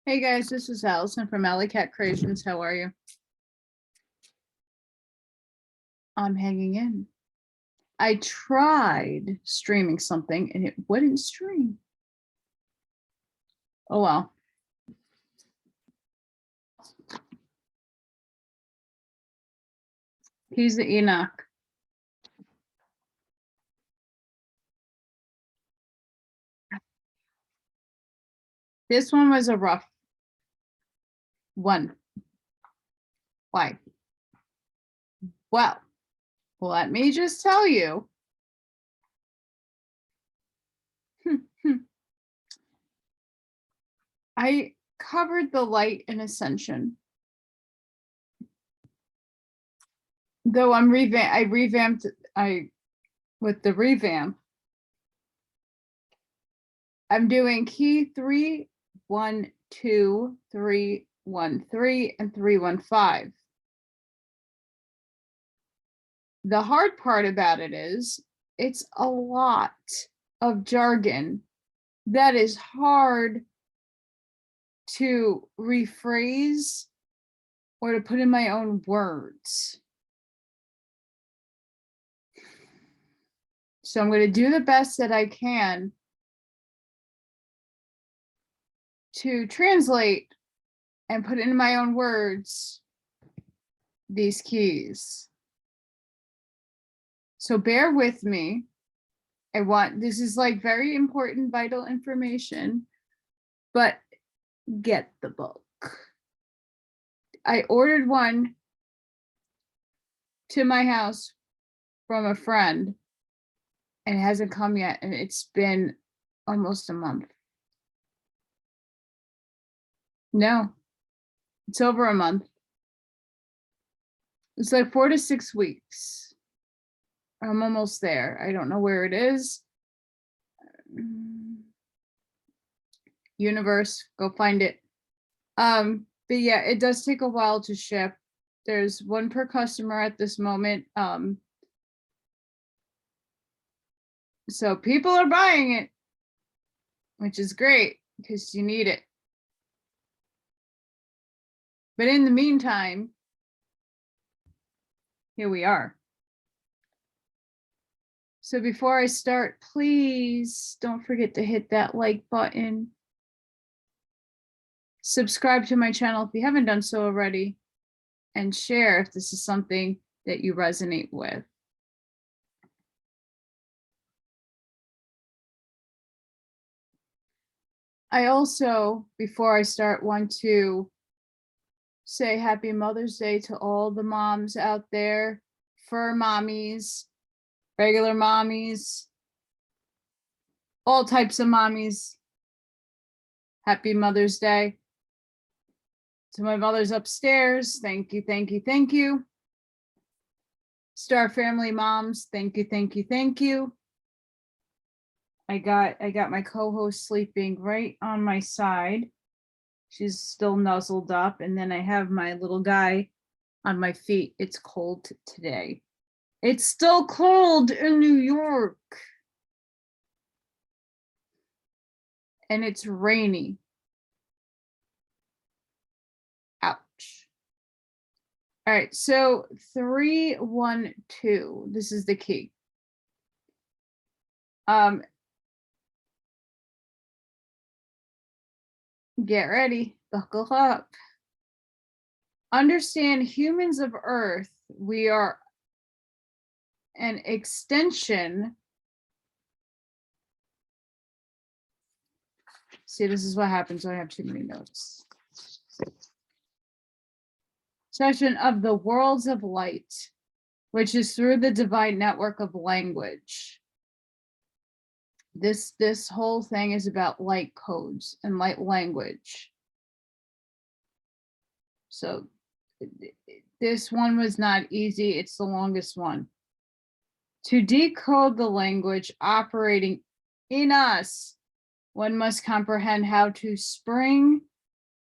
Hey guys, this is Allison from Allykatkreations. How are you? I'm hanging in. I tried streaming something and it wouldn't stream. Oh well. Keys of Enoch. This one was a rough one. Why? Well, let me just tell you. I covered the light in Ascension. Though I revamped with the revamp. I'm doing key 3, 1, 2, 3, 1, 3, and 3, 1, 5. The hard part about it is it's a lot of jargon that is hard to rephrase or to put in my own words. So I'm going to do the best that I can to translate and put in my own words these keys. So bear with me. This is like very important, vital information, but get the book. I ordered one to my house from a friend and it hasn't come yet. And it's been almost a month. No, it's over a month. It's like 4 to 6 weeks. I'm almost there. I don't know where it is. Universe, go find it. But yeah, it does take a while to ship. There's one per customer at this moment. So people are buying it, which is great because you need it. But in the meantime, here we are. So before I start, please don't forget to hit that like button. Subscribe to my channel if you haven't done so already, and share if this is something that you resonate with. I also, before I start, want to say Happy Mother's Day to all the moms out there, fur mommies, regular mommies, all types of mommies. Happy Mother's Day. To my mothers upstairs, thank you, thank you, thank you. Star Family moms, thank you, thank you, thank you. I got my co-host sleeping right on my side. She's still nuzzled up, and then I have my little guy on my feet. It's cold today. It's still cold in New York. And it's rainy. Ouch. All right, so 312. This is the key. Get ready, buckle up. Understand, humans of Earth, we are an extension. See, this is what happens when I have too many notes. Session of the worlds of light, which is through the divine network of language. This whole thing is about light codes and light language. So this one was not easy. It's the longest one. To decode the language operating in us, one must comprehend how to spring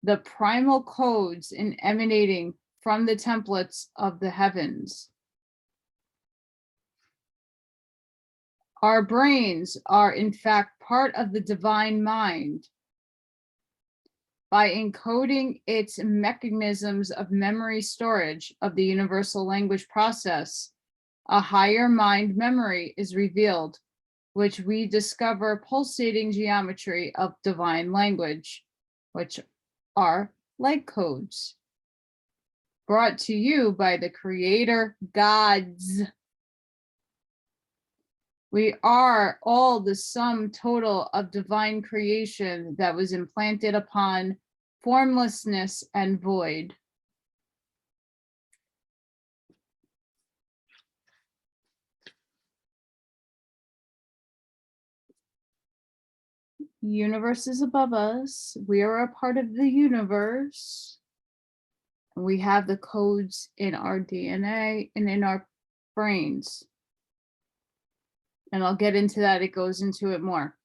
the primal codes in emanating from the templates of the heavens. Our brains are in fact part of the divine mind. by encoding its mechanisms of memory storage of the universal language process, a higher mind memory is revealed, which we discover pulsating geometry of divine language, which are light codes, brought to you by the creator gods. We are all the sum total of divine creation that was implanted upon formlessness and void. Universe is above us. We are a part of the universe. We have the codes in our DNA and in our brains. And I'll get into that. It goes into it more.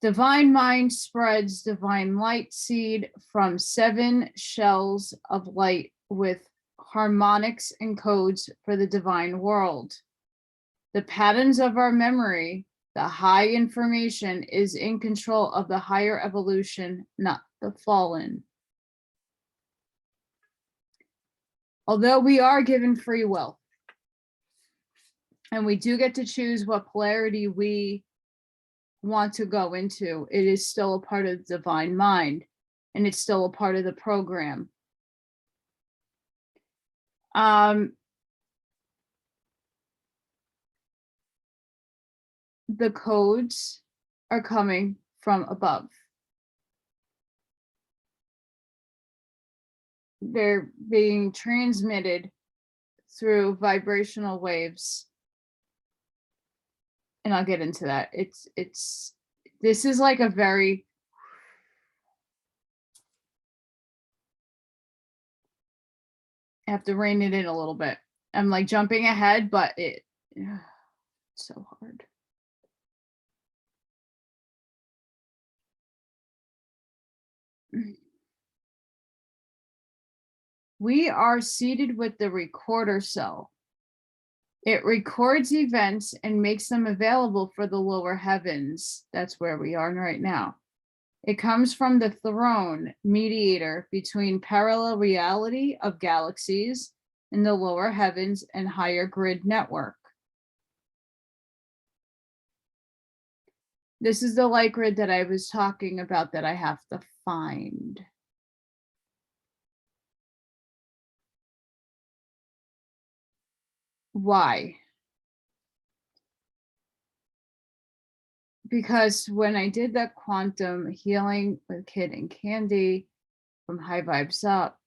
Divine mind spreads divine light seed from 7 shells of light with harmonics and codes for the divine world. The patterns of our memory, the high information, is in control of the higher evolution, not the fallen. Although we are given free will, and we do get to choose what polarity we want to go into, it is still a part of the divine mind, and it's still a part of the program. The codes are coming from above. They're being transmitted through vibrational waves. And I'll get into that. This is like a very, I have to rein it in a little bit. I'm like jumping ahead, but it's so hard. We are seated with the recorder cell. It records events and makes them available for the lower heavens. That's where we are right now. It comes from the throne mediator between parallel reality of galaxies in the lower heavens and higher grid network. This is the light grid that I was talking about that I have to find. Why? Because when I did that quantum healing with Kid and Candy from High Vibes Up,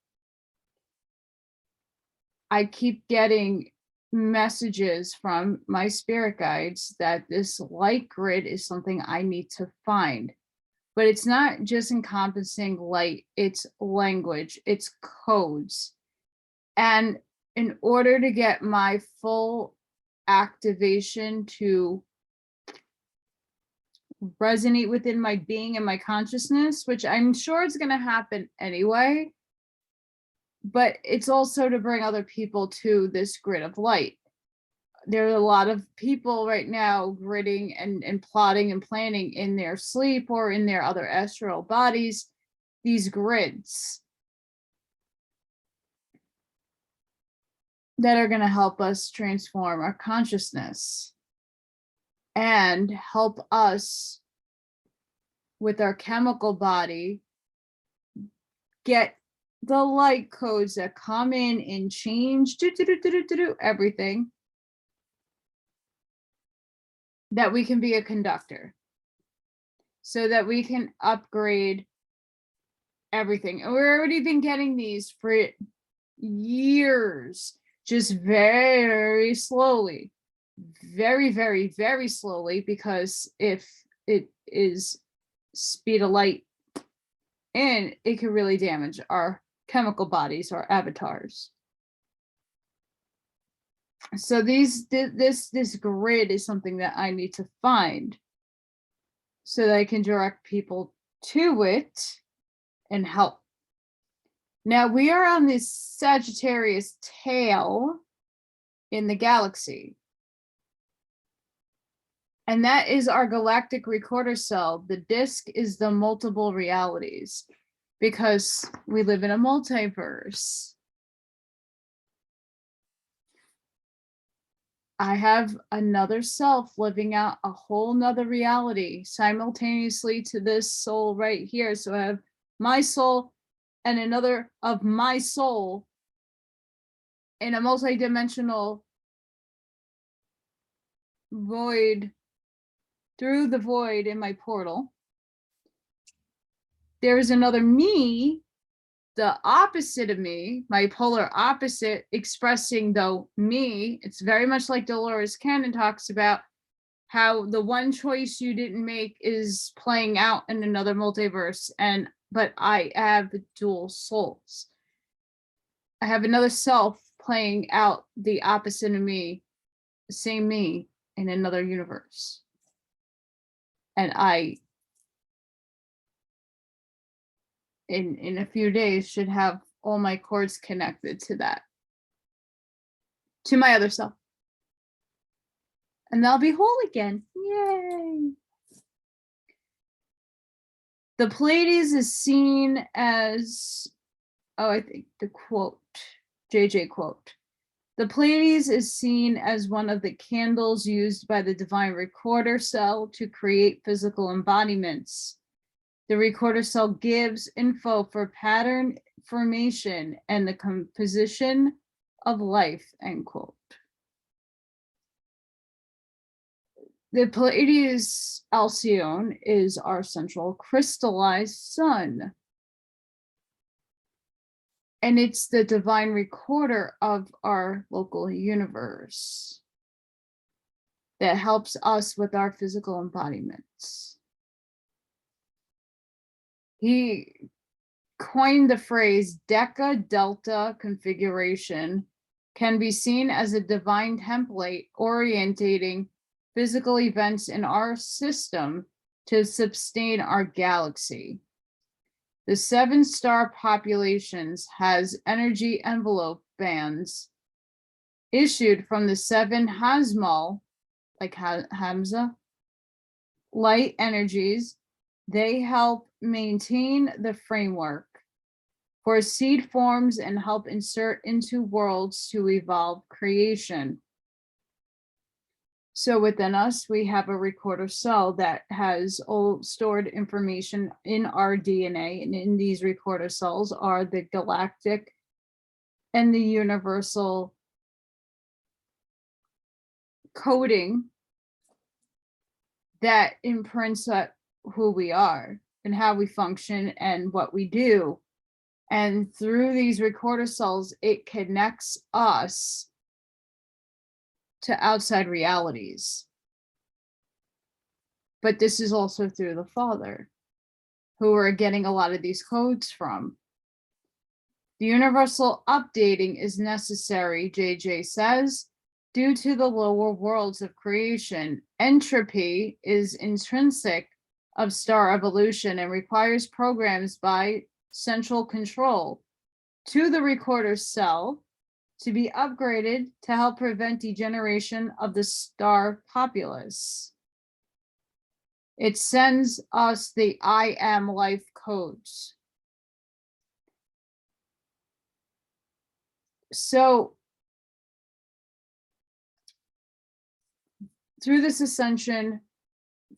I keep getting messages from my spirit guides that this light grid is something I need to find. But it's not just encompassing light, it's language, it's codes. And in order to get my full activation to resonate within my being and my consciousness, which I'm sure is going to happen anyway, but it's also to bring other people to this grid of light. There are a lot of people right now gridding and plotting and planning in their sleep or in their other astral bodies, these grids that are going to help us transform our consciousness and help us with our chemical body get the light codes that come in and change everything, that we can be a conductor, so that we can upgrade everything. And we've already been getting these for years, just very slowly, very, very, very slowly, because if it is speed of light in, it can really damage our chemical bodies or avatars. So this grid is something that I need to find so that I can direct people to it and help. Now we are on this Sagittarius tail in the galaxy. And that is our galactic recorder cell. The disk is the multiple realities because we live in a multiverse. I have another self living out a whole nother reality simultaneously to this soul right here. So I have my soul and another of my soul in a multidimensional void, through the void in my portal. There is another me, the opposite of me, my polar opposite, expressing the me. It's very much like Dolores Cannon talks about how the one choice you didn't make is playing out in another multiverse. But I have dual souls. I have another self playing out the opposite of me, the same me in another universe. And I, in a few days, should have all my cords connected to that, to my other self. And they'll be whole again. Yay. The Pleiades is seen as, I think the quote, JJ quote. The Pleiades is seen as one of the candles used by the divine recorder cell to create physical embodiments. The recorder cell gives info for pattern formation and the composition of life, end quote. The Pleiades Alcyone is our central crystallized sun. And it's the divine recorder of our local universe that helps us with our physical embodiments. He coined the phrase Deca Delta configuration can be seen as a divine template orientating physical events in our system to sustain our galaxy. The 7-star populations has energy envelope bands issued from the 7 Hasmal, like Hamza, light energies. They help maintain the framework for seed forms and help insert into worlds to evolve creation. So within us, we have a recorder cell that has old stored information in our DNA, and in these recorder cells are the galactic and the universal coding that imprints at who we are and how we function and what we do. And through these recorder cells, it connects us to outside realities. But this is also through the Father, who we're getting a lot of these codes from. The universal updating is necessary, JJ says, due to the lower worlds of creation. Entropy is intrinsic of star evolution and requires programs by central control to the recorder cell to be upgraded to help prevent degeneration of the star populace. It sends us the I am life codes. So through this ascension,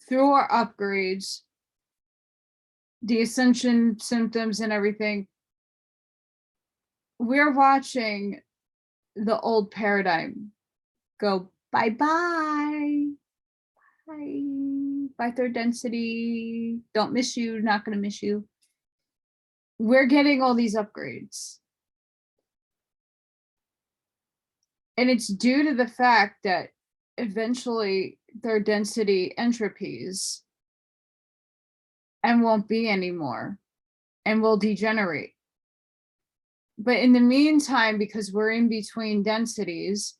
through our upgrades, the ascension symptoms and everything, we're watching the old paradigm go bye-bye. Bye, third density. Don't miss you, not going to miss you. We're getting all these upgrades. And it's due to the fact that eventually third density entropies and won't be anymore and will degenerate. But in the meantime, because we're in between densities,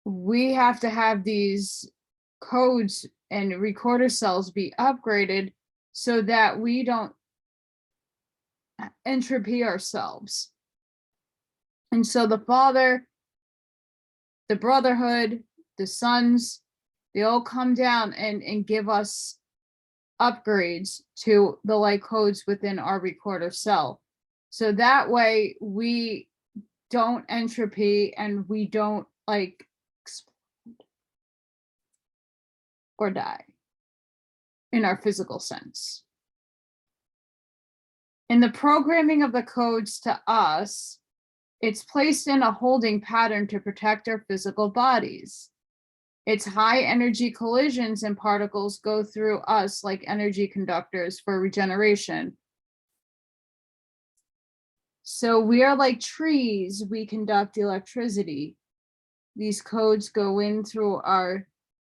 we have to have these codes and recorder cells be upgraded so that we don't entropy ourselves. And so the Father, the Brotherhood, the sons, They all come down and give us upgrades to the light codes within our recorder cell. So that way we don't entropy and we don't like explode or die in our physical sense. In the programming of the codes to us, it's placed in a holding pattern to protect our physical bodies. Its high energy collisions and particles go through us like energy conductors for regeneration. So we are like trees, we conduct electricity. These codes go in through our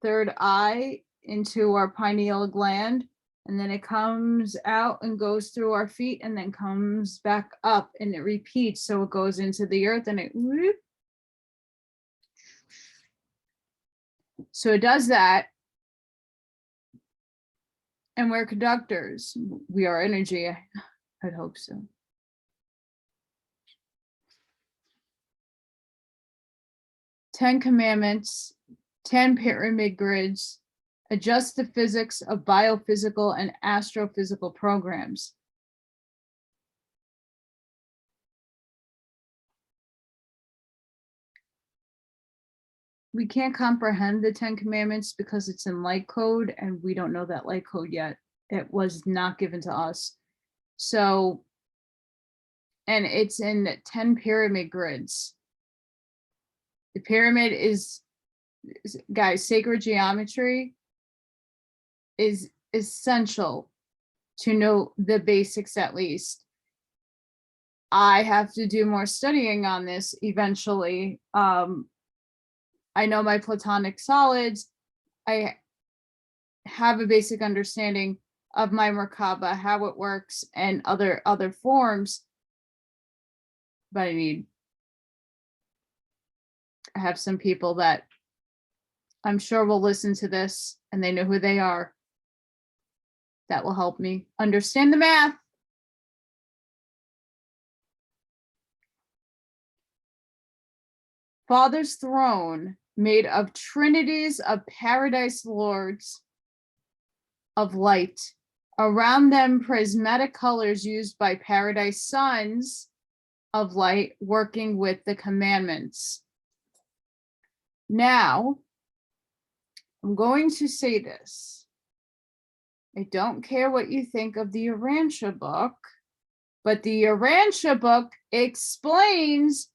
third eye into our pineal gland, and then it comes out and goes through our feet and then comes back up and it repeats. So it goes into the earth and it whoop. So it does that. And we're conductors. We are energy. I'd hope so. Ten Commandments, 10 pyramid grids, adjust the physics of biophysical and astrophysical programs. We can't comprehend the 10 Commandments because it's in light code and we don't know that light code yet. It was not given to us. So, and it's in 10 pyramid grids. The pyramid is, guys, sacred geometry is essential to know the basics at least. I have to do more studying on this eventually. I know my platonic solids. I have a basic understanding of my Merkaba, how it works, and other forms. But I have some people that I'm sure will listen to this and they know who they are. That will help me understand the math. Father's throne made of trinities of paradise lords of light. Around them, prismatic colors used by paradise sons of light working with the commandments. Now, I'm going to say this. I don't care what you think of the Urantia book, but the Urantia book explains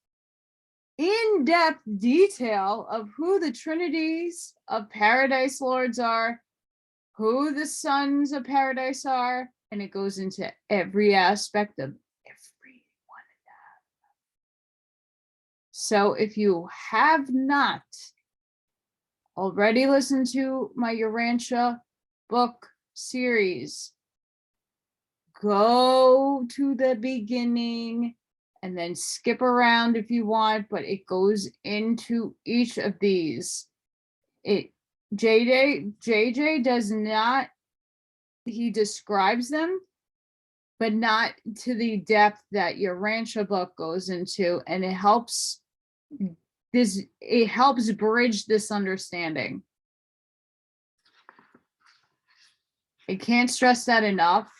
in-depth detail of who the trinities of paradise lords are, who the sons of paradise are, and it goes into every aspect of every one of them. So if you have not already listened to my Urantia book series, go to the beginning and then skip around if you want, but it goes into each of these. JJ does not, he describes them, but not to the depth that your Urantia book goes into, and it helps bridge this understanding. I can't stress that enough.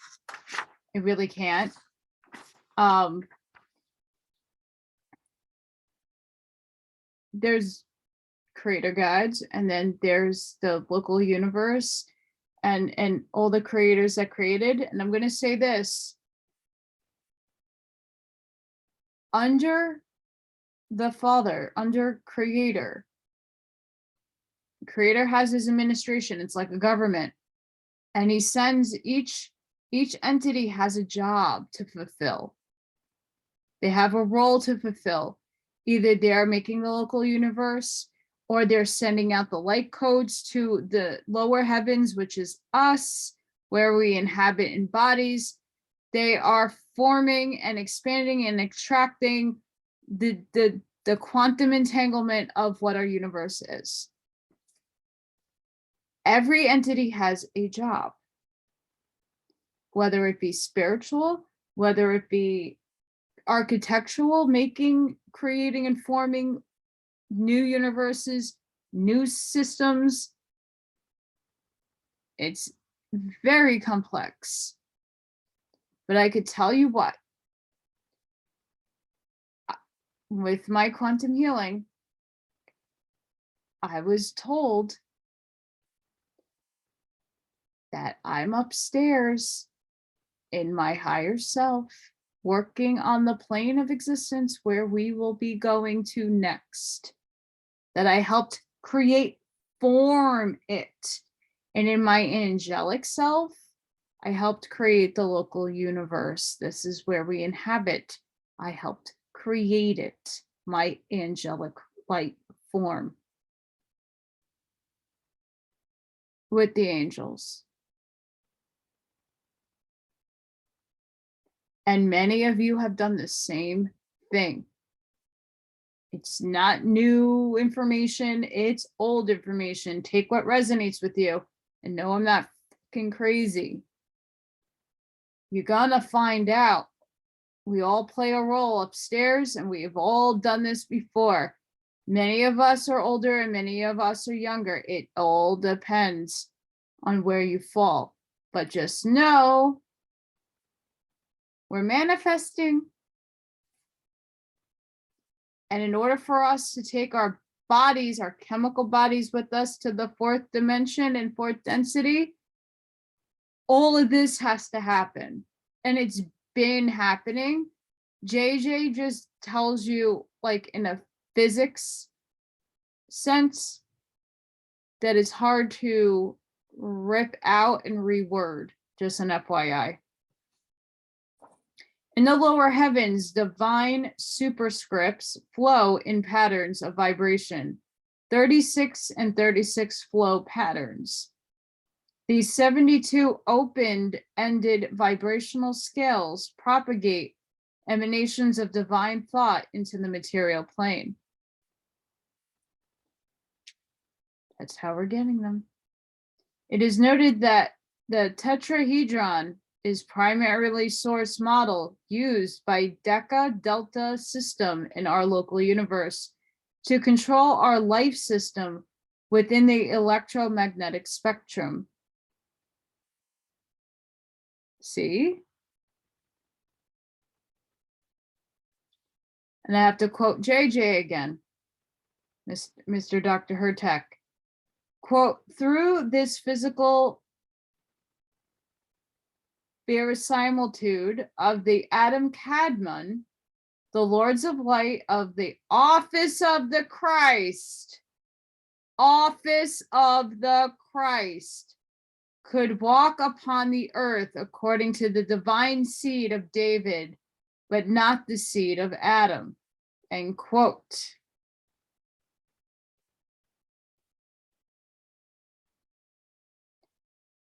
I really can't. There's creator guides, and then there's the local universe and all the creators that created. And I'm going to say this. Under the Father, under Creator has his administration. It's like a government. And he sends each entity has a job to fulfill. They have a role to fulfill. Either they're making the local universe, or they're sending out the light codes to the lower heavens, which is us, where we inhabit in bodies. They are forming and expanding and extracting the quantum entanglement of what our universe is. Every entity has a job, whether it be spiritual, whether it be architectural, creating and forming new universes, new systems, It's very complex. But I could tell you what, with my quantum healing, I was told that I'm upstairs in my higher self, working on the plane of existence where we will be going to next. That I helped create, form it. And in my angelic self, I helped create the local universe. This is where we inhabit. I helped create it, my angelic light form with the angels. And many of you have done the same thing. It's not new information, it's old information. Take what resonates with you. And no, I'm not fucking crazy. You're gonna find out. We all play a role upstairs, and we have all done this before. Many of us are older and many of us are younger. It all depends on where you fall. But just know, we're manifesting. And in order for us to take our bodies, our chemical bodies with us to the fourth dimension and fourth density, all of this has to happen. And it's been happening. JJ just tells you, like in a physics sense, that is hard to rip out and reword, just an FYI. In the lower heavens, divine superscripts flow in patterns of vibration, 36 and 36 flow patterns. These 72 open-ended vibrational scales propagate emanations of divine thought into the material plane. That's how we're getting them. It is noted that the tetrahedron is primarily source model used by Deca Delta system in our local universe to control our life system within the electromagnetic spectrum. See? And I have to quote JJ again, Mr. Dr. Hertek. Quote, through this physical verisimilitude of the Adam Kadmon, the Lords of Light of the office of the Christ, could walk upon the earth according to the divine seed of David, but not the seed of Adam, end quote.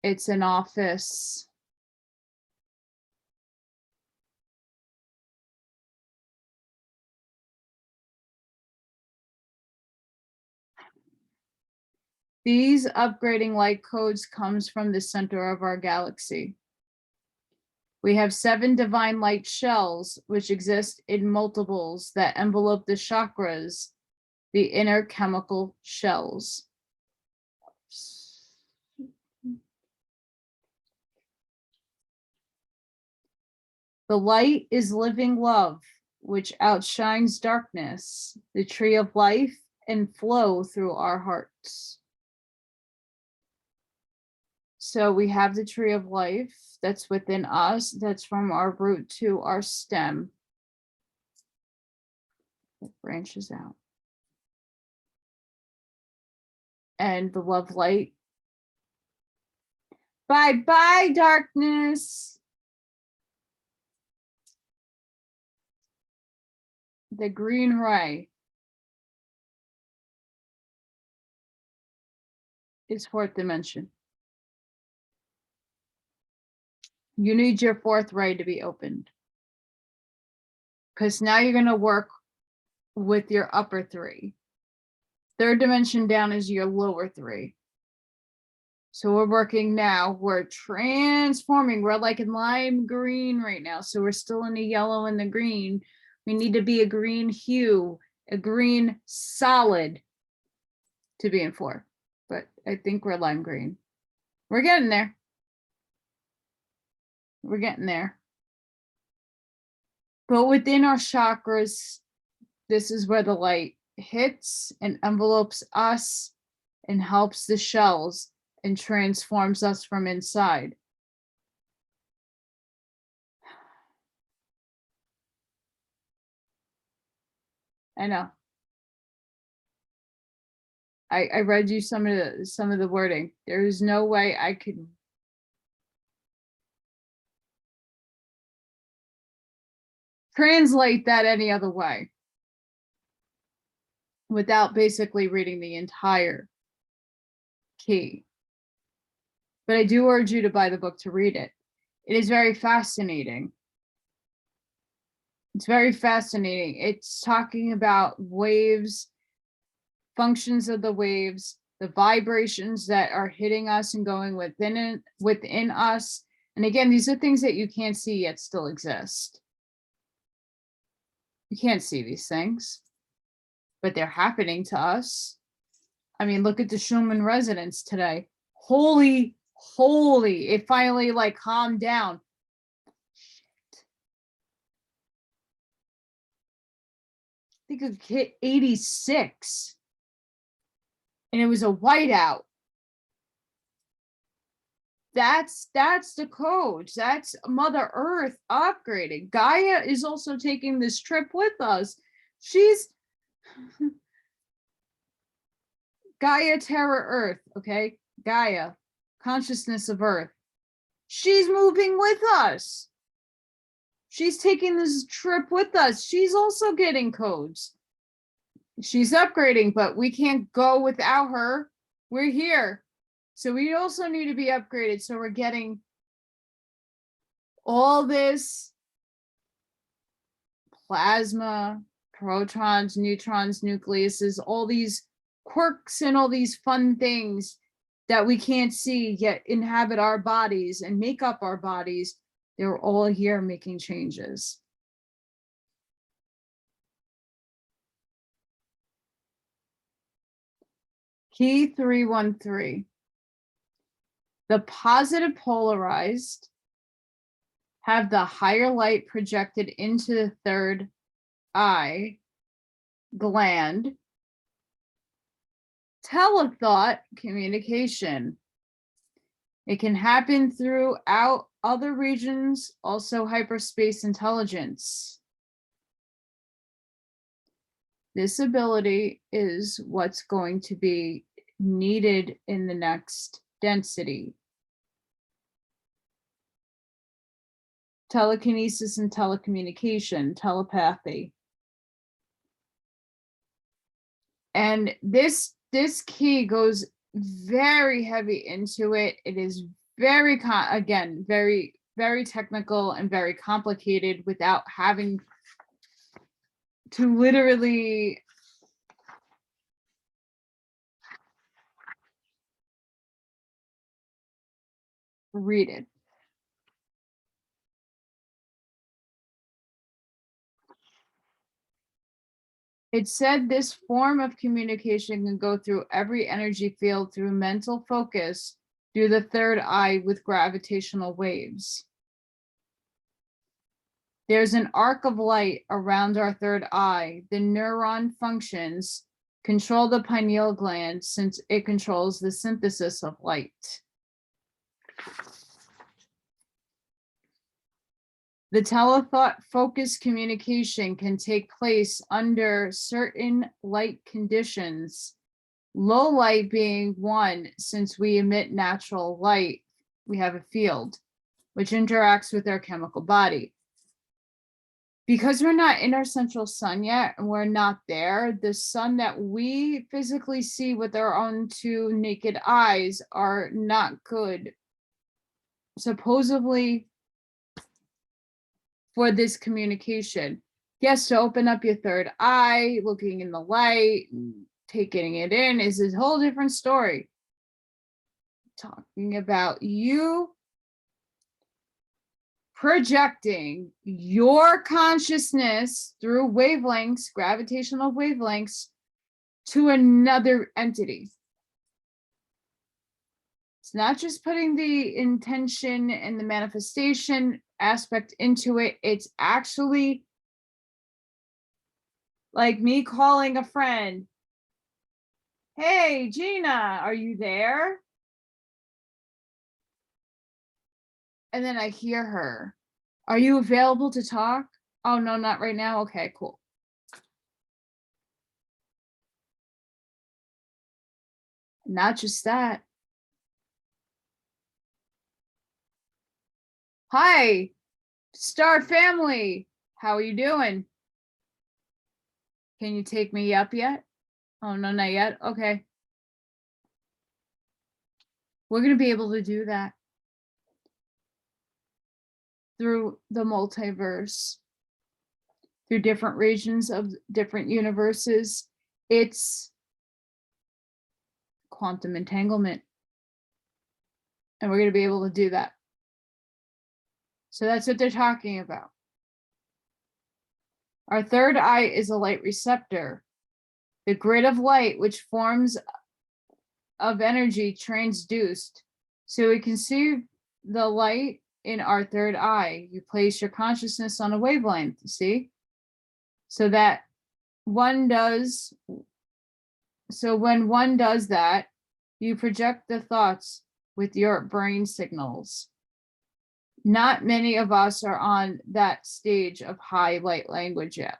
It's an office. These upgrading light codes comes from the center of our galaxy. We have 7 divine light shells, which exist in multiples that envelope the chakras, the inner chemical shells. The light is living love, which outshines darkness, the tree of life, and flow through our hearts. So we have the tree of life that's within us, that's from our root to our stem. It branches out. And the love light. Bye-bye, darkness. The green ray is fourth dimension. You need your fourth ray to be opened, because now you're going to work with your upper 3. Third dimension down is your lower 3. So we're working now, we're transforming. We're like in lime green right now. So we're still in the yellow and the green. We need to be a green hue, a green solid to be in 4. But I think we're lime green. We're getting there. We're getting there. But within our chakras, this is where the light hits and envelopes us and helps the shells and transforms us from inside. I know. I read you some of the wording. There is no way I could translate that any other way without basically reading the entire key. But I do urge you to buy the book to read it. It is very fascinating. It's very fascinating. It's talking about waves, functions of the waves, the vibrations that are hitting us and going within us. And again, these are things that you can't see yet still exist. You can't see these things, but they're happening to us. I mean, look at the Schumann resonance today. Holy, it finally like calmed down. I think it hit 86. And it was a whiteout. That's the codes. That's Mother Earth upgrading. Gaia is also taking this trip with us. She's Gaia, Terra, Earth, okay? Gaia, consciousness of Earth. She's moving with us. She's taking this trip with us. She's also getting codes. She's upgrading, but we can't go without her. We're here. So we also need to be upgraded. So we're getting all this plasma, protons, neutrons, nucleuses, all these quirks and all these fun things that we can't see yet inhabit our bodies and make up our bodies. They're all here making changes. Key 313. The positive polarized have the higher light projected into the third eye gland. Telethought communication. It can happen throughout other regions, also hyperspace intelligence. This ability is what's going to be needed in the next density. Telekinesis and telecommunication, telepathy. And this key goes very heavy into it. It is very, again, very, very technical and very complicated without having to literally read it. It said this form of communication can go through every energy field through mental focus through the third eye with gravitational waves. There's an arc of light around our third eye. The neuron functions control the pineal gland since it controls the synthesis of light. The telethought focused communication can take place under certain light conditions, low light being one, since we emit natural light, we have a field, which interacts with our chemical body. Because we're not in our central sun yet, and we're not there, the sun that we physically see with our own two naked eyes are not good. Supposedly, for this communication. Yes, to open up your third eye, looking in the light, taking it in is a whole different story. Talking about you projecting your consciousness through wavelengths, gravitational wavelengths, to another entity. It's not just putting the intention and the manifestation aspect into it. It's actually like me calling a friend. Hey, Gina, are you there? And then I hear her. Are you available to talk? Oh, no, not right now. Okay, cool. Not just that. Hi, Star family. How are you doing? Can you take me up yet? Oh, no, not yet. Okay. We're going to be able to do that through the multiverse, through different regions of different universes. It's quantum entanglement. And we're going to be able to do that. So that's what they're talking about. Our third eye is a light receptor. The grid of light, which forms of energy transduced. So we can see the light in our third eye. You place your consciousness on a wavelength, you see? So that one does, so when one does that, you project the thoughts with your brain signals. Not many of us are on that stage of high light language yet.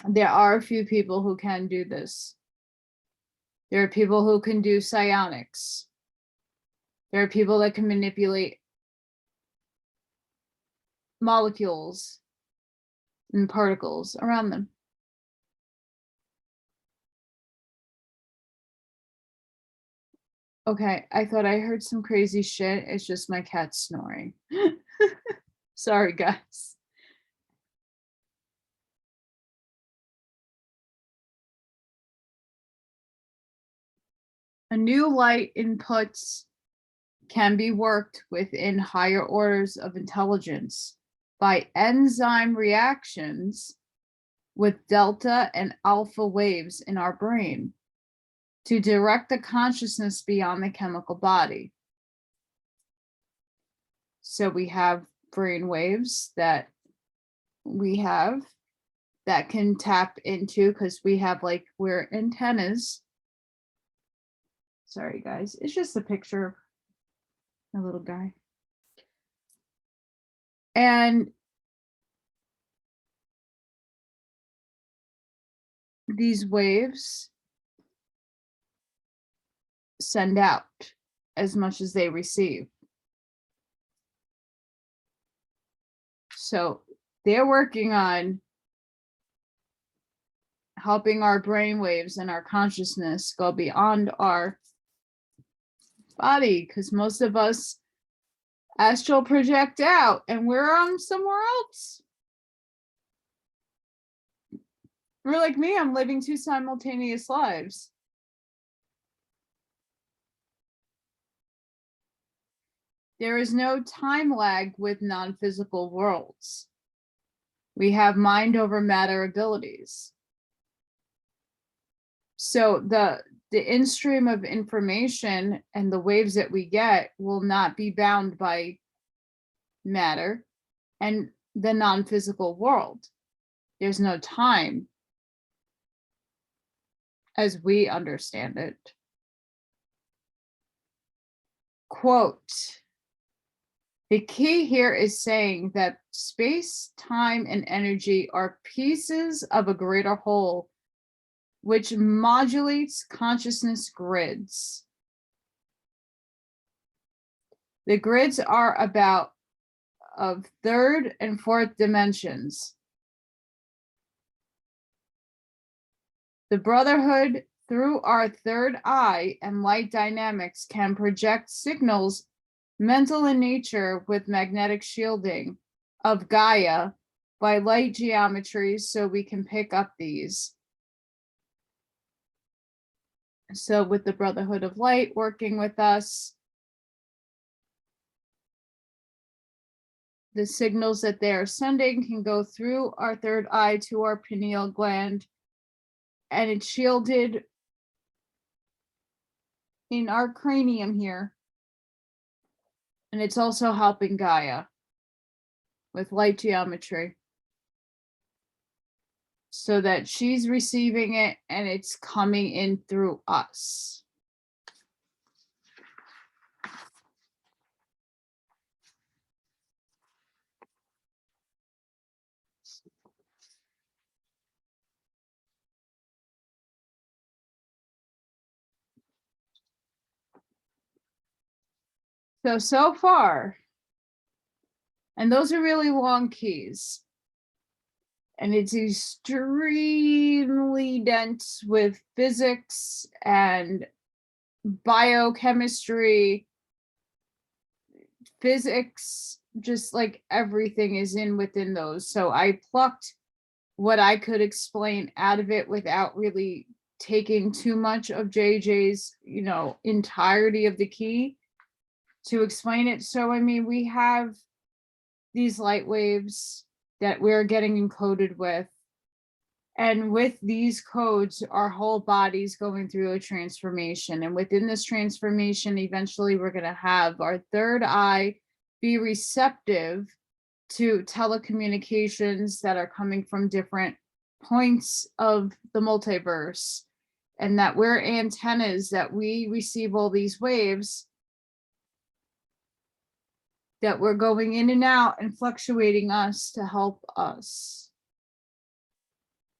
There are a few people who can do this. There are people who can do psionics. There are people that can manipulate molecules and particles around them. Okay, I thought I heard some crazy shit. It's just my cat snoring. Sorry, guys. A new light inputs can be worked within higher orders of intelligence by enzyme reactions with delta and alpha waves in our brain to direct the consciousness beyond the chemical body. So we have brain waves that we have that can tap into, because we have, like, we're antennas. Sorry, guys. It's just a picture of a little guy. And these waves send out as much as they receive. So they're working on helping our brain waves and our consciousness go beyond our body, because most of us astral project out and we're on somewhere else. We're like me, I'm living two simultaneous lives. There is no time lag with non-physical worlds. We have mind over matter abilities. So the in-stream of information and the waves that we get will not be bound by matter and the non-physical world. There's no time as we understand it. Quote, the key here is saying that space, time, and energy are pieces of a greater whole, which modulates consciousness grids. The grids are about of third and fourth dimensions. The brotherhood through our third eye and light dynamics can project signals mental in nature with magnetic shielding of Gaia by light geometries, so we can pick up these. So with the Brotherhood of Light working with us, the signals that they are sending can go through our third eye to our pineal gland, and it's shielded in our cranium here. And it's also helping Gaia with light geometry, so that she's receiving it and it's coming in through us. So far, and those are really long keys, and it's extremely dense with physics and biochemistry, physics, just like everything is within those. So I plucked what I could explain out of it without really taking too much of JJ's, entirety of the key to explain it. So, I mean, we have these light waves that we're getting encoded with. And with these codes, our whole body's going through a transformation. And within this transformation, eventually we're going to have our third eye be receptive to telecommunications that are coming from different points of the multiverse. And that we're antennas, that we receive all these waves that we're going in and out and fluctuating us to help us.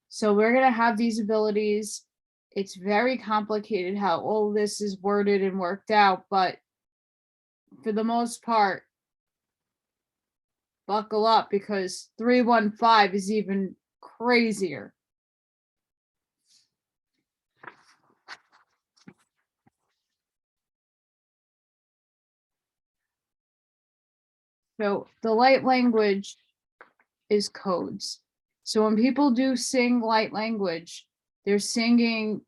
So we're going to have these abilities. It's very complicated how all this is worded and worked out, but for the most part, buckle up, because 315 is even crazier. So the light language is codes. So when people do sing light language, they're singing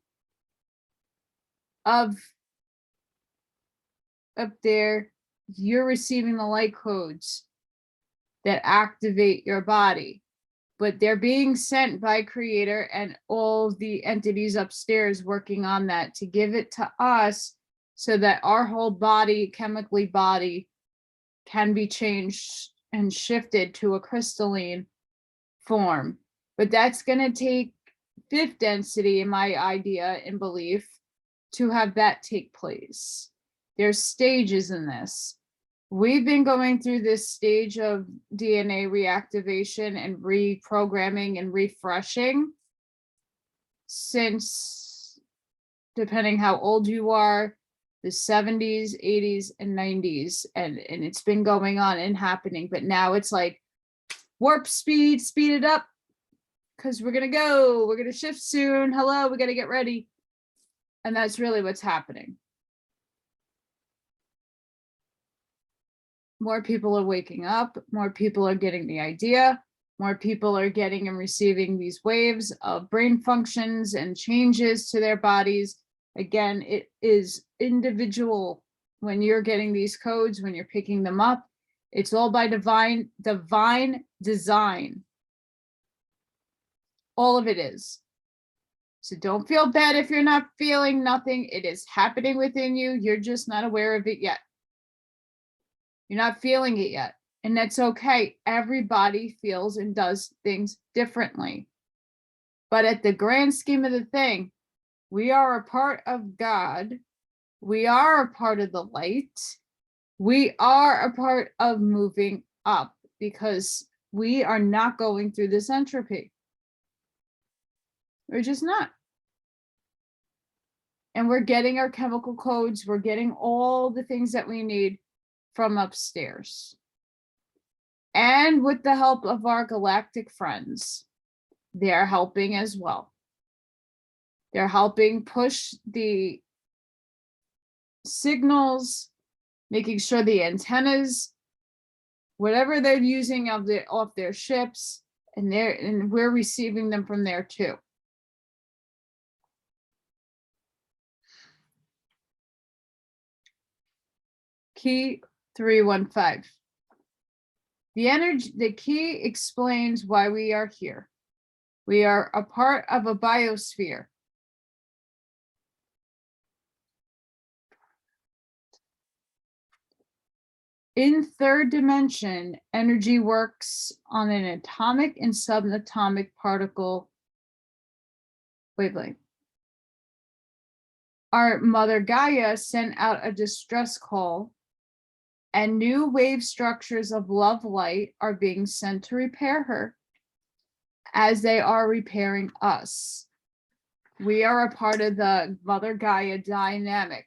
of up there, you're receiving the light codes that activate your body, but they're being sent by Creator and all the entities upstairs working on that to give it to us so that our whole body, chemically body, can be changed and shifted to a crystalline form. But that's going to take fifth density, in my idea and belief, to have that take place. There's stages in this. We've been going through this stage of DNA reactivation and reprogramming and refreshing since, depending how old you are, the 70s, 80s, and 90s. And it's been going on and happening. But now it's like warp speed, speed it up, because we're going to shift soon. Hello, we got to get ready. And that's really what's happening. More people are waking up, more people are getting the idea, more people are getting and receiving these waves of brain functions and changes to their bodies. Again, it is individual when you're getting these codes, when you're picking them up. It's all by divine design. All of it is. So don't feel bad if you're not feeling nothing. It is happening within you. You're just not aware of it yet. You're not feeling it yet. And that's okay. Everybody feels and does things differently. But at the grand scheme of the thing, we are a part of God. We are a part of the light. We are a part of moving up, because we are not going through this entropy. We're just not. And we're getting our chemical codes. We're getting all the things that we need from upstairs. And with the help of our galactic friends, they're helping as well. They're helping push the signals, making sure the antennas, whatever they're using off their ships, and we're receiving them from there too. Key 315. The key explains why we are here. We are a part of a biosphere. In third dimension, energy works on an atomic and subatomic particle wavelength. Our mother Gaia sent out a distress call, and new wave structures of love light are being sent to repair her as they are repairing us. We are a part of the Mother Gaia dynamic.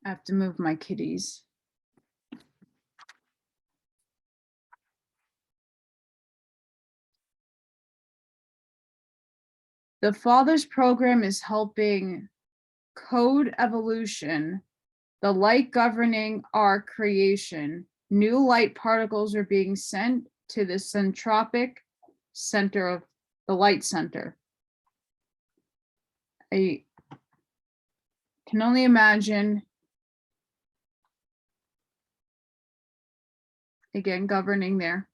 I have to move my kitties. The Father's program is helping code evolution, the light governing our creation. New light particles are being sent to the centropic center of the light center. I can only imagine, again, governing there.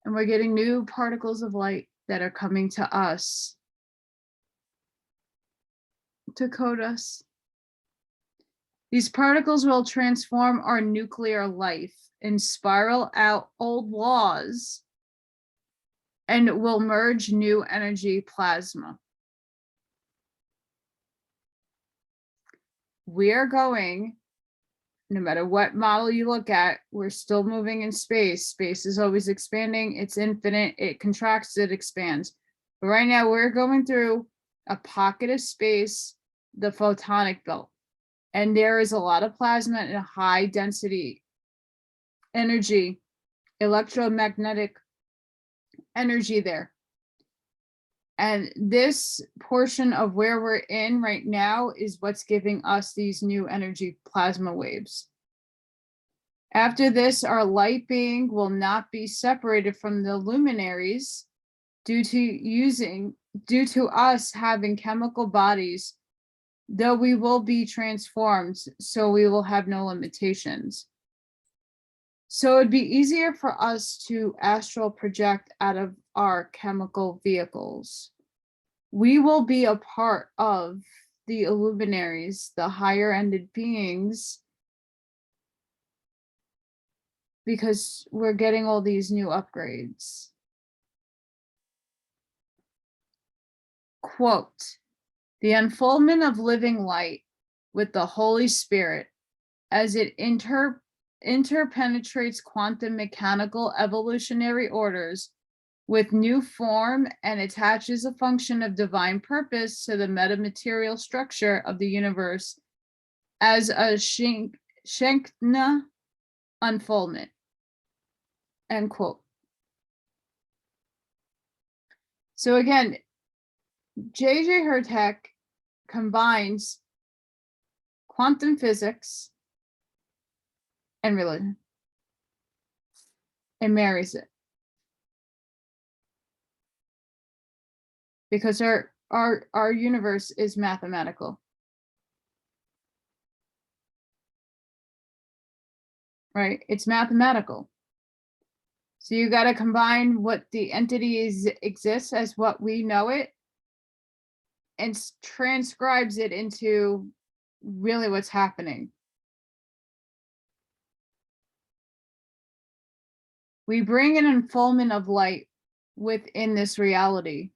And we're getting new particles of light that are coming to us to code us. These particles will transform our nuclear life and spiral out old laws, and will merge new energy plasma. We are going, no matter what model you look at, we're still moving in space. Space is always expanding. It's infinite. It contracts, it expands. But right now we're going through a pocket of space, the photonic belt. And there is a lot of plasma and a high density energy, electromagnetic energy there. And this portion of where we're in right now is what's giving us these new energy plasma waves. After this, our light being will not be separated from the luminaries due to us having chemical bodies, though we will be transformed, so we will have no limitations. So it'd be easier for us to astral project out of our chemical vehicles. We will be a part of the illuminaries, the higher ended beings, because we're getting all these new upgrades. Quote, the unfoldment of living light with the Holy Spirit as it interpenetrates quantum mechanical evolutionary orders with new form and attaches a function of divine purpose to the metamaterial structure of the universe as a Shekinah unfoldment. End quote. So again, J.J. Hurtak combines quantum physics and religion and marries it. Because our universe is mathematical. Right? It's mathematical. So you got to combine what the entity exists as what we know it and transcribes it into really what's happening. We bring an unfoldment of light within this reality,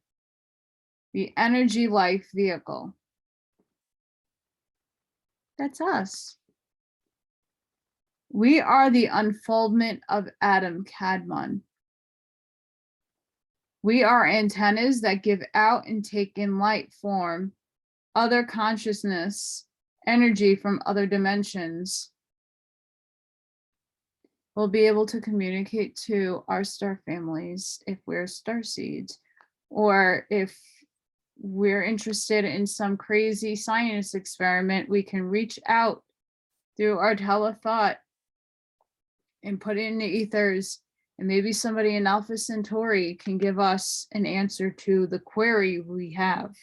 the energy life vehicle. That's us. We are the unfoldment of Adam Kadmon. We are antennas that give out and take in light form, other consciousness, energy from other dimensions. We'll be able to communicate to our star families if we're star seeds, or if we're interested in some crazy science experiment, we can reach out through our telethought and put it in the ethers, and maybe somebody in Alpha Centauri can give us an answer to the query we have.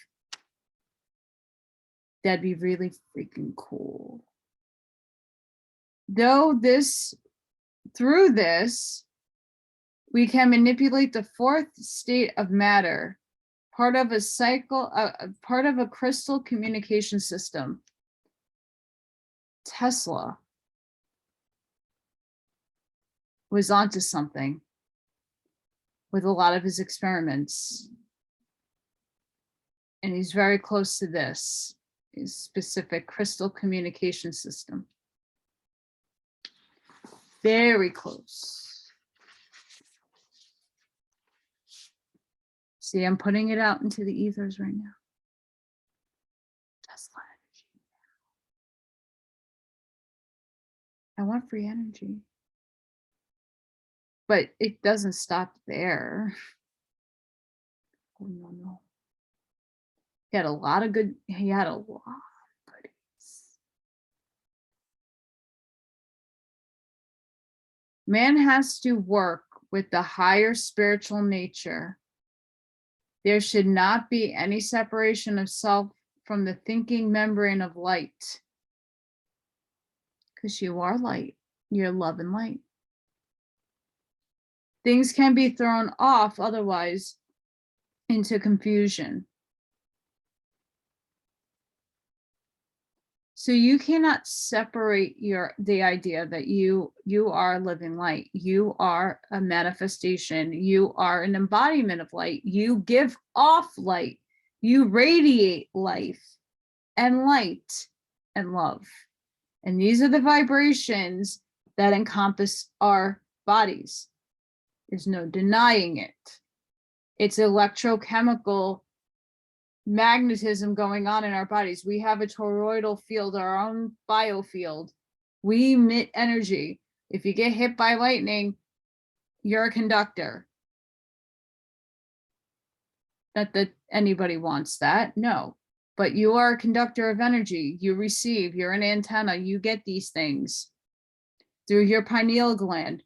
That'd be really freaking cool. Through this, we can manipulate the fourth state of matter, part of a cycle, part of a crystal communication system. Tesla was onto something with a lot of his experiments. And he's very close to this, his specific crystal communication system. Very close. See, I'm putting it out into the ethers right now. Tesla energy. I want free energy. But it doesn't stop there. Oh, no, no. He had a lot of good, he had a lot of goodies. Man has to work with the higher spiritual nature. There should not be any separation of self from the thinking membrane of light. Because you are light. You're love and light. Things can be thrown off otherwise into confusion. So you cannot separate the idea that you are living light. You are a manifestation. You are an embodiment of light. You give off light. You radiate life and light and love. And these are the vibrations that encompass our bodies. There's no denying it. It's electrochemical magnetism going on in our bodies. We have a toroidal field, our own biofield. We emit energy. If you get hit by lightning, you're a conductor. Not that anybody wants that, no. But you are a conductor of energy. You receive, you're an antenna, you get these things through your pineal gland.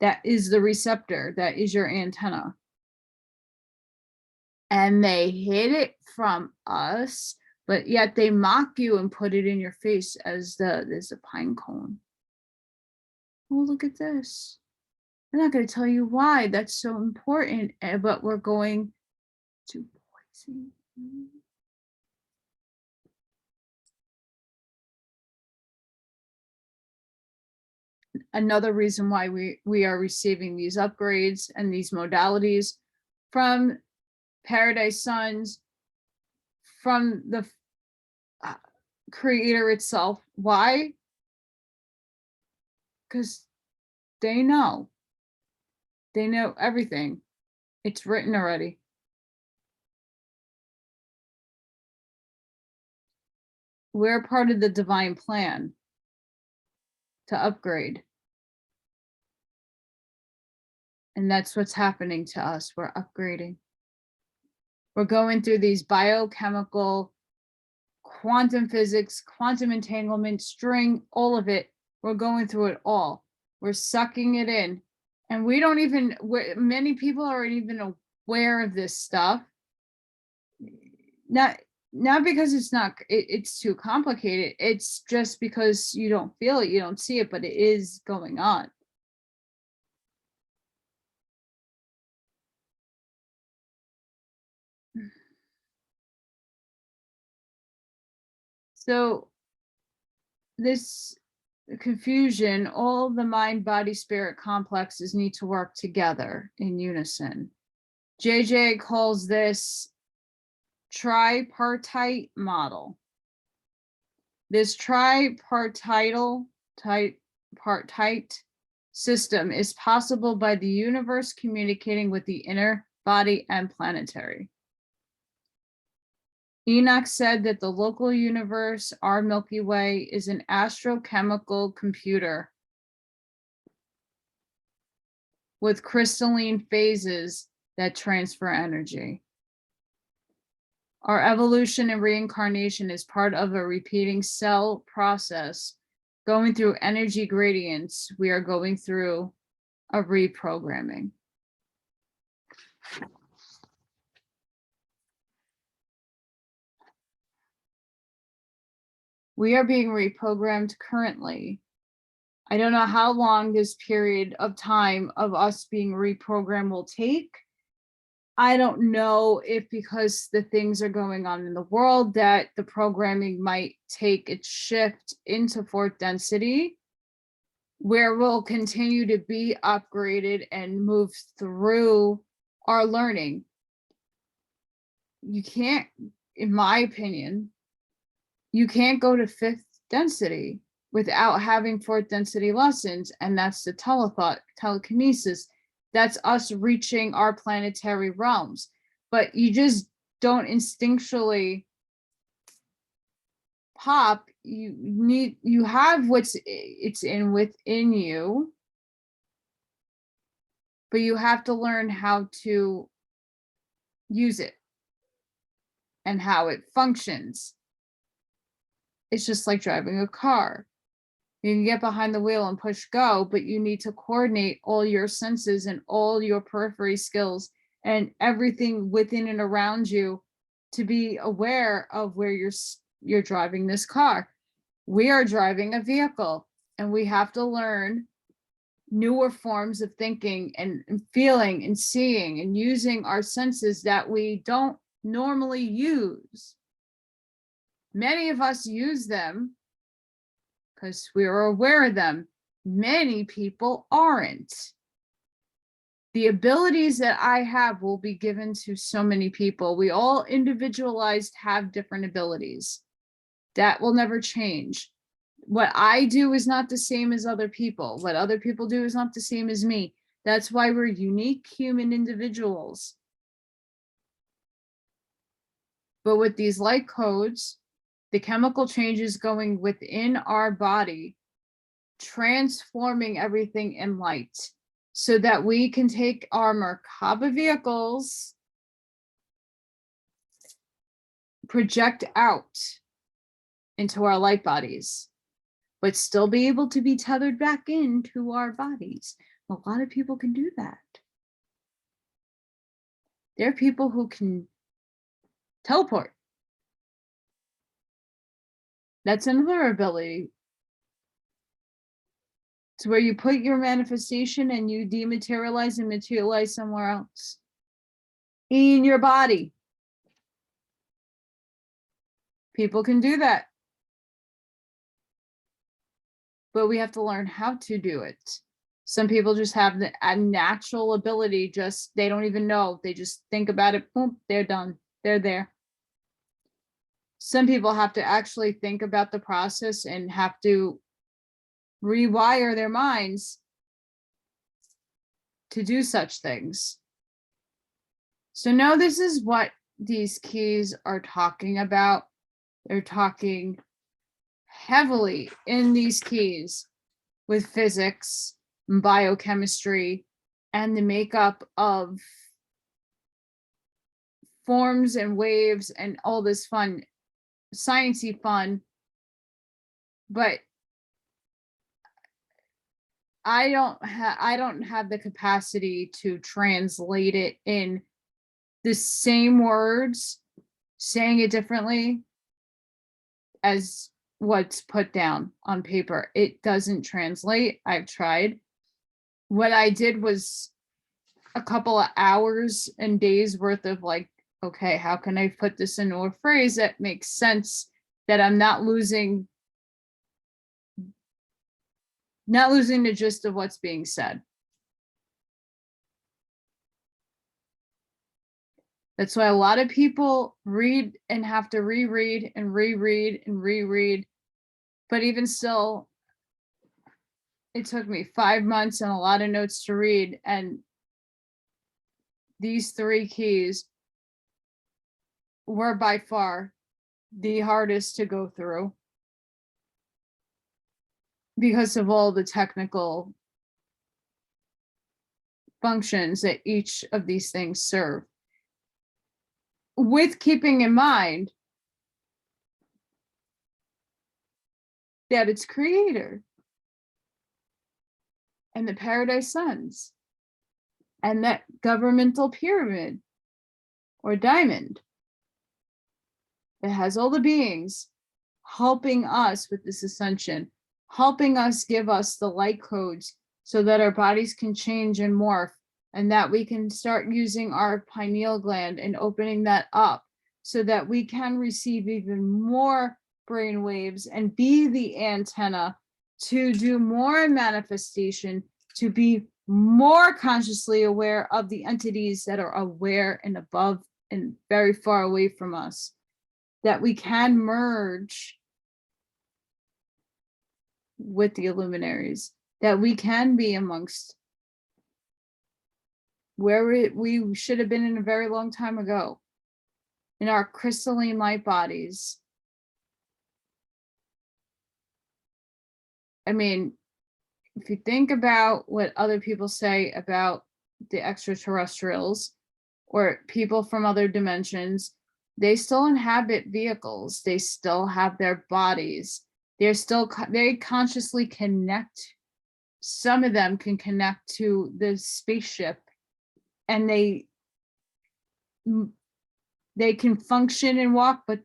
That is the receptor, that is your antenna. And they hid it from us, but yet they mock you and put it in your face as there's a pine cone. Oh, look at this. I'm not going to tell you why that's so important, but we're going to poison you. Another reason why we are receiving these upgrades and these modalities from Paradise Sons, from the creator itself. Why? Because they know everything. It's written already. We're part of the divine plan to upgrade. And that's what's happening to us. We're upgrading. We're going through these biochemical, quantum physics, quantum entanglement, string, all of it. We're going through it all. We're sucking it in. And we don't even, many people aren't even aware of this stuff. Not because it's too complicated. It's just because you don't feel it, you don't see it, but it is going on. So this confusion, all the mind, body, spirit complexes need to work together in unison. JJ calls this tripartite model. This tripartite system is possible by the universe communicating with the inner body and planetary. Enoch said that the local universe, our Milky Way, is an astrochemical computer with crystalline phases that transfer energy. Our evolution and reincarnation is part of a repeating cell process. Going through energy gradients, we are going through a reprogramming. We are being reprogrammed currently. I don't know how long this period of time of us being reprogrammed will take. I don't know if because the things are going on in the world that the programming might take its shift into fourth density, where we'll continue to be upgraded and move through our learning. You can't, in my opinion, you can't go to fifth density without having fourth density lessons, and that's the telethought, telekinesis. That's us reaching our planetary realms. But you just don't instinctually pop. You have it's in within you, but you have to learn how to use it and how it functions. It's just like driving a car. You can get behind the wheel and push go, but you need to coordinate all your senses and all your periphery skills and everything within and around you to be aware of where you're driving this car. We are driving a vehicle, and we have to learn newer forms of thinking and feeling and seeing and using our senses that we don't normally use. Many of us use them because we are aware of them. Many people aren't. The abilities that I have will be given to so many people. We all individualized have different abilities. That will never change. What I do is not the same as other people. What other people do is not the same as me. That's why we're unique human individuals. But with these light codes, the chemical changes going within our body, transforming everything in light so that we can take our Merkaba vehicles, project out into our light bodies, but still be able to be tethered back into our bodies. A lot of people can do that. There are people who can teleport. That's another ability. It's where you put your manifestation and you dematerialize and materialize somewhere else in your body. People can do that. But we have to learn how to do it. Some people just have a natural ability, just they don't even know. They just think about it, boom, they're done. They're there. Some people have to actually think about the process and have to rewire their minds to do such things. So no, this is what these keys are talking about. They're talking heavily in these keys with physics, biochemistry, and the makeup of forms and waves and all this fun, sciencey fun. But I don't have the capacity to translate it in the same words, saying it differently as what's put down on paper. It doesn't translate. I've tried. What I did was a couple of hours and days worth of like, okay, how can I put this into a phrase that makes sense, that I'm not losing the gist of what's being said. That's why a lot of people read and have to reread and reread and reread. But even still, it took me 5 months and a lot of notes to read. And these 3 keys were by far the hardest to go through because of all the technical functions that each of these things serve, with keeping in mind that it's creator and the paradise suns and that governmental pyramid or diamond that has all the beings helping us with this ascension, helping us, give us the light codes so that our bodies can change and morph and that we can start using our pineal gland and opening that up so that we can receive even more brain waves and be the antenna to do more manifestation, to be more consciously aware of the entities that are aware and above and very far away from us, that we can merge with the luminaries, that we can be amongst where we should have been in a very long time ago, in our crystalline light bodies. I mean, if you think about what other people say about the extraterrestrials or people from other dimensions, they still inhabit vehicles. They still have their bodies. They consciously connect. Some of them can connect to the spaceship, and they can function and walk, but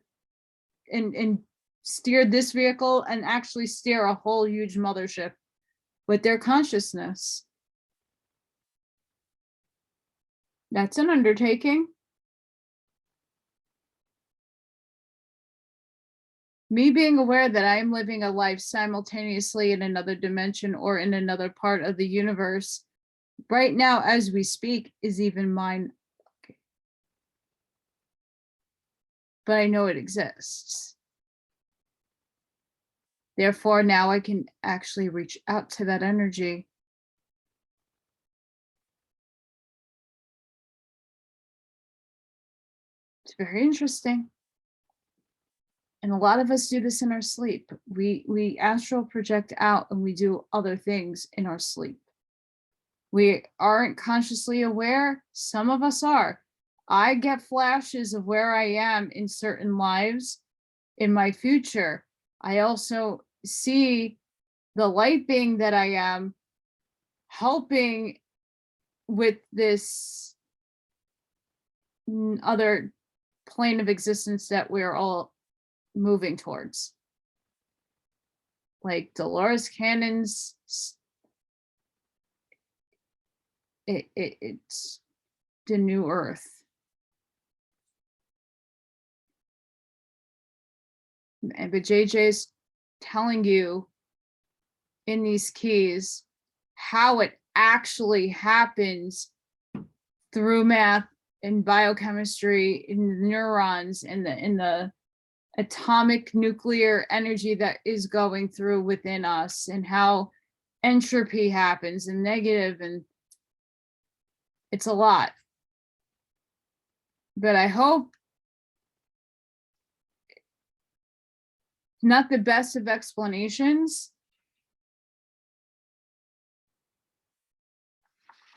and steer this vehicle and actually steer a whole huge mothership with their consciousness. That's an undertaking. Me being aware that I am living a life simultaneously in another dimension or in another part of the universe right now as we speak is even mine. But I know it exists. Therefore, now I can actually reach out to that energy. It's very interesting. And a lot of us do this in our sleep. We astral project out and we do other things in our sleep. We aren't consciously aware. Some of us are. I get flashes of where I am in certain lives in my future. I also see the light being that I am helping with this other plane of existence that we're all moving towards. Like Dolores Cannon's, it's the new earth. But JJ's telling you in these keys how it actually happens through math and biochemistry in neurons and in the atomic nuclear energy that is going through within us, and how entropy happens and negative, and it's a lot. But I hope not the best of explanations,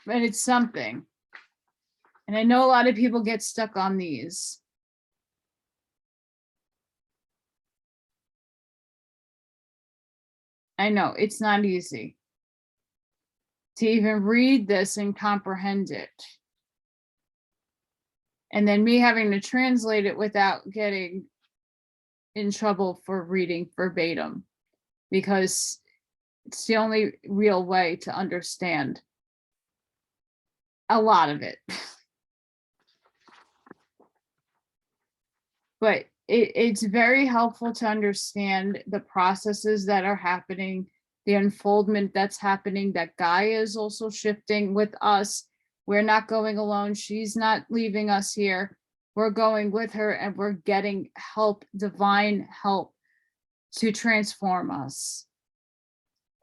but it's something. And I know a lot of people get stuck on these. I know it's not easy to even read this and comprehend it. And then me having to translate it without getting in trouble for reading verbatim, because it's the only real way to understand a lot of it. But it's very helpful to understand the processes that are happening, the unfoldment that's happening, that Gaia is also shifting with us. We're not going alone. She's not leaving us here. We're going with her, and we're getting help, divine help, to transform us.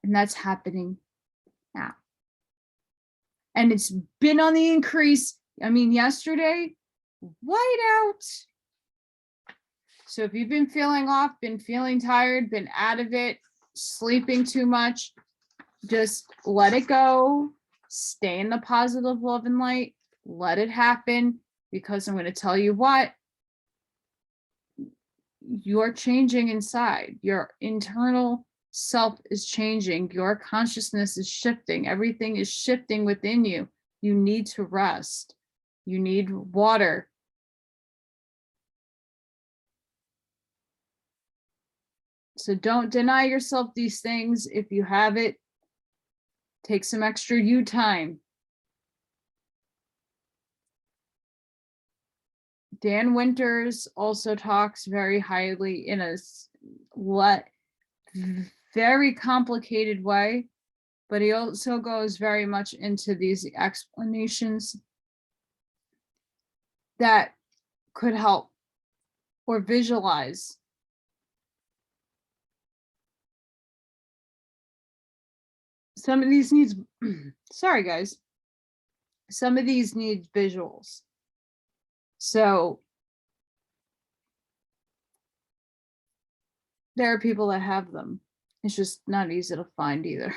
And that's happening now. And it's been on the increase. I mean, yesterday, whiteout. So if you've been feeling off, been feeling tired, been out of it, sleeping too much, just let it go. Stay in the positive love and light. Let it happen, because I'm going to tell you what, you're changing inside. Your internal self is changing. Your consciousness is shifting. Everything is shifting within you. You need to rest. You need water. So don't deny yourself these things. If you have it, take some extra you time. Dan Winters also talks very highly in a very complicated way, but he also goes very much into these explanations that could help or visualize. Some of these needs, sorry guys, some of these need visuals. So there are people that have them. It's just not easy to find either.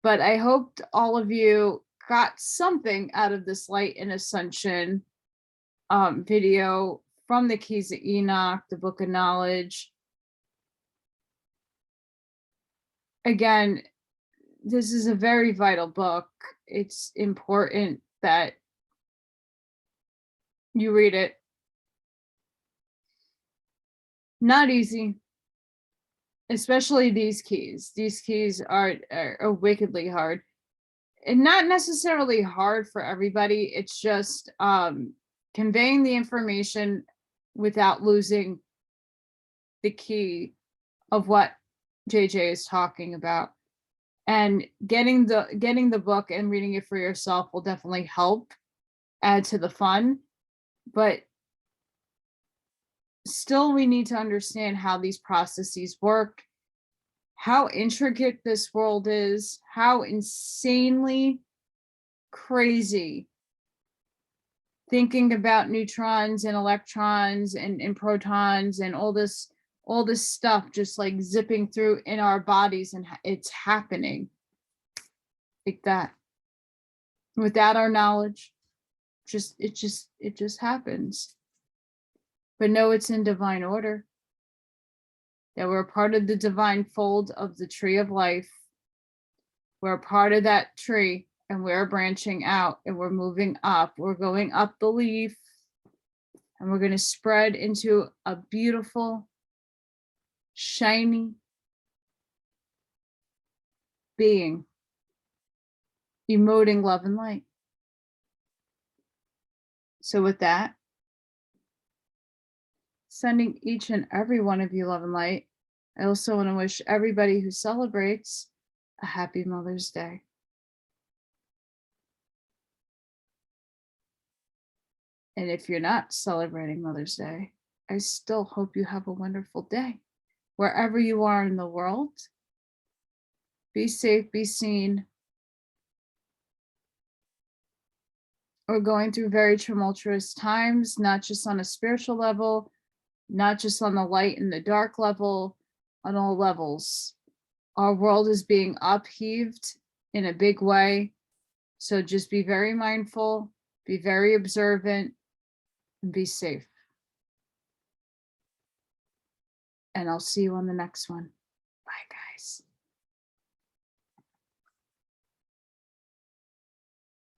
But I hoped all of you got something out of this Light and Ascension video from the Keys of Enoch, the Book of Knowledge. Again, this is a very vital book. It's important that you read it. Not easy, especially these keys. These keys are wickedly hard. And not necessarily hard for everybody. It's just conveying the information without losing the key of what JJ is talking about. And getting the book and reading it for yourself will definitely help add to the fun. But still, we need to understand how these processes work, how intricate this world is, how insanely crazy thinking about neutrons and electrons and protons and all this stuff just like zipping through in our bodies, and it's happening like that without our knowledge. It just happens. But know it's in divine order, that we're part of the divine fold of the tree of life. We're a part of that tree, and we're branching out, and we're moving up. We're going up the leaf, and we're going to spread into a beautiful, shiny being, emoting love and light. So with that, sending each and every one of you love and light. I also want to wish everybody who celebrates a happy Mother's Day. And if you're not celebrating Mother's Day, I still hope you have a wonderful day. Wherever you are in the world, be safe, be seen. We're going through very tumultuous times, not just on a spiritual level, not just on the light and the dark level, on all levels. Our world is being upheaved in a big way. So just be very mindful, be very observant, and be safe. And I'll see you on the next one. Bye, guys.